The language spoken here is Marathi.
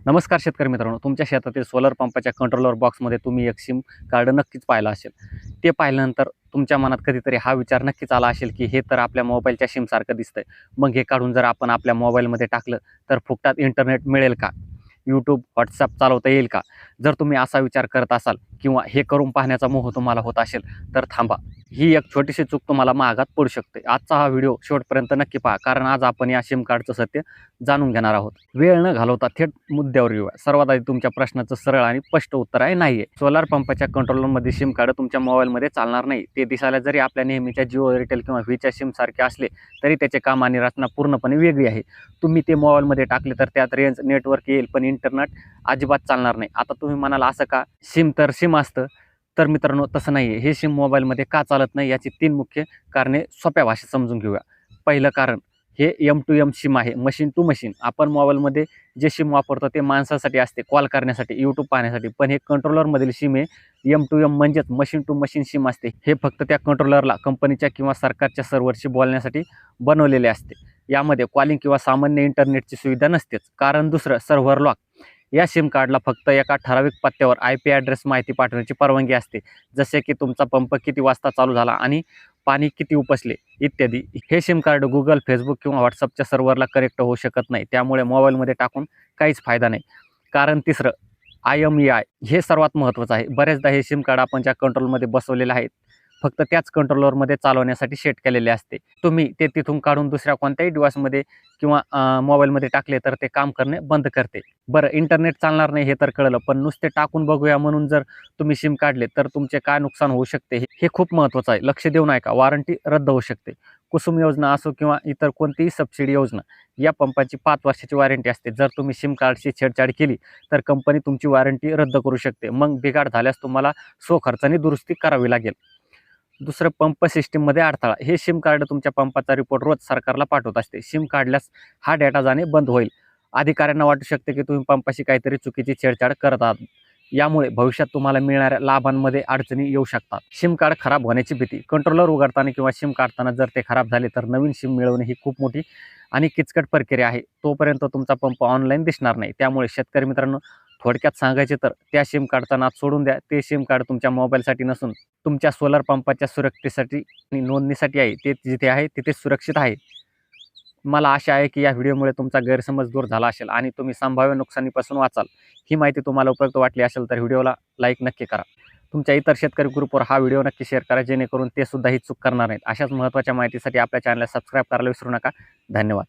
नमस्कार शेतकरी मित्रांनो, तुमच्या शेतातील सोलर पंपाच्या कंट्रोलर बॉक्समध्ये तुम्ही एक सिम कार्ड नक्कीच पाहिलं असेल. ते पाहिल्यानंतर तुमच्या मनात कधीतरी हा विचार नक्कीच आला असेल, की हे तर आपल्या मोबाईलच्या सिमसारखं दिसतंय. मग हे काढून जर आपण आपल्या मोबाईलमध्ये टाकलं, तर फुकटात इंटरनेट मिळेल का? YouTube, WhatsApp चालवता येईल का? जर तुम्ही असा विचार करत असाल किंवा हे करून पाहण्याचा मोह तुम्हाला होत असेल, तर थांबा. ही एक छोटीशी चूक तुम्हाला महागात पडू शकते. आजचा हा व्हिडिओ शेवटपर्यंत नक्की पहा, कारण आज आपण या सिम कार्डचं सत्य जाणून घेणार आहोत. वेळ न घालवता थेट मुद्द्यावर येऊया. सर्वात आधी तुमच्या प्रश्नाचं सरळ आणि स्पष्ट उत्तर आहे नाहीये. सोलार पंपाच्या कंट्रोलरमध्ये सिम कार्ड तुमच्या मोबाईलमध्ये चालणार नाही. ते दिसायला जरी आपल्या नेहमीच्या जिओ, एअरटेल किंवा व्हीच्या सिम सारखे असले, तरी त्याचे काम आणि रचना पूर्णपणे वेगळी आहे. तुम्ही ते मोबाईलमध्ये टाकले तर त्यात रेंज, नेटवर्क येईल, पण इंटरनेट अजिबात चालणार नाही. आता तुम्ही म्हणाल असं का? सिम तर सिम असतं. तर मित्रांनो, तसं नाहीये. हे सिम मोबाईलमध्ये का चालत नाही याची 3 मुख्य कारणे सोप्या भाषेत समजून घेऊया. पहिलं कारण, हे M2M सिम आहे, मशीन टू मशीन. आपण मोबाईलमध्ये जे सिम वापरतो ते माणसासाठी असते, कॉल करण्यासाठी, YouTube पाहण्यासाठी. पण हे कंट्रोलरमधील सिम आहे M2M, म्हणजेच मशीन टू मशीन सिम असते. हे फक्त त्या कंट्रोलरला कंपनीच्या किंवा सरकारच्या सर्व्हरशी बोलण्यासाठी बनवलेले असते. यामध्ये कॉलिंग किंवा सामान्य इंटरनेटची सुविधा नसतेच. कारण दुसरं, सर्व्हर लॉक. या सिम कार्डला फक्त एका ठराविक पत्त्यावर IP ॲड्रेस माहिती पाठवण्याची परवानगी असते, जसे की तुमचा पंप किती वाजता चालू झाला आणि पाणी किती उपसले इत्यादी. हे सिम कार्ड Google, Facebook किंवा WhatsAppच्या सर्व्हरला कनेक्ट होऊ शकत नाही. त्यामुळे मोबाईलमध्ये टाकून काहीच फायदा नाही. कारण तिसरं, IMEI हे सर्वात महत्त्वाचं आहे. बरेचदा हे सिम कार्ड आपण ज्या कंट्रोलमध्ये बसवलेले आहेत, फक्त त्याच कंट्रोलरमध्ये चालवण्यासाठी सेट केलेले असते. तुम्ही ते तिथून काढून दुसऱ्या कोणत्याही डिव्हाइसमध्ये किंवा मोबाईलमध्ये टाकले तर ते काम करणे बंद करते. बरं, इंटरनेट चालणार नाही हे तर कळलं, पण नुसते टाकून बघूया म्हणून जर तुम्ही सिम काढले तर तुमचे काय नुकसान होऊ शकते हे खूप महत्त्वाचं आहे. लक्ष देऊन ऐका. वॉरंटी रद्द होऊ शकते. कुसुम योजना असो किंवा इतर कोणतीही सबसिडी योजना, या पंपाची 5 वर्षाची वॉरंटी असते. जर तुम्ही सिम कार्डची छेडछाड केली तर कंपनी तुमची वॉरंटी रद्द करू शकते. मग बिघाड झाल्यास तुम्हाला स्वखर्चाने दुरुस्ती करावी लागेल. दुसरं, पंप सिस्टीममध्ये अडथळा. हे सिम कार्ड तुमच्या पंपाचा रिपोर्ट रोज सरकारला पाठवत असते. सिम काढल्यास हा डेटा जाणे बंद होईल. अधिकाऱ्यांना वाटू शकते की तुम्ही पंपाशी काहीतरी चुकीची छेडछाड करत आहात. यामुळे भविष्यात तुम्हाला मिळणाऱ्या लाभांमध्ये अडचणी येऊ शकतात. सिम कार्ड खराब होण्याची भीती. कंट्रोलर उघडताना किंवा सिम काढताना जर ते खराब झाले तर नवीन सिम मिळवणे ही खूप मोठी आणि किचकट प्रक्रिया आहे. तोपर्यंत तुमचा पंप ऑनलाईन दिसणार नाही. त्यामुळे शेतकरी मित्रांनो, थोडक्यात सांगायचे तर त्या सिम कार्डचा नाद सोडून द्या. ते सिम कार्ड तुमच्या मोबाईलसाठी नसून तुमच्या सोलर पंपाच्या सुरक्षेसाठी आणि नोंदणीसाठी आहे. ते जिथे आहे तिथे सुरक्षित आहे. मला आशा आहे की या व्हिडिओमुळे तुमचा गैरसमज दूर झाला असेल आणि तुम्ही संभाव्य नुकसानीपासून वाचाल. ही माहिती तुम्हाला उपयुक्त वाटली असेल तर व्हिडिओला लाईक नक्की करा. तुमच्या इतर शेतकरी ग्रुपवर हा व्हिडिओ नक्की शेअर करा, जेणेकरून ते सुद्धा ही चूक करणार नाहीत. अशाच महत्त्वाच्या माहितीसाठी आपल्या चॅनलला सबस्क्राईब करायला विसरू नका. धन्यवाद.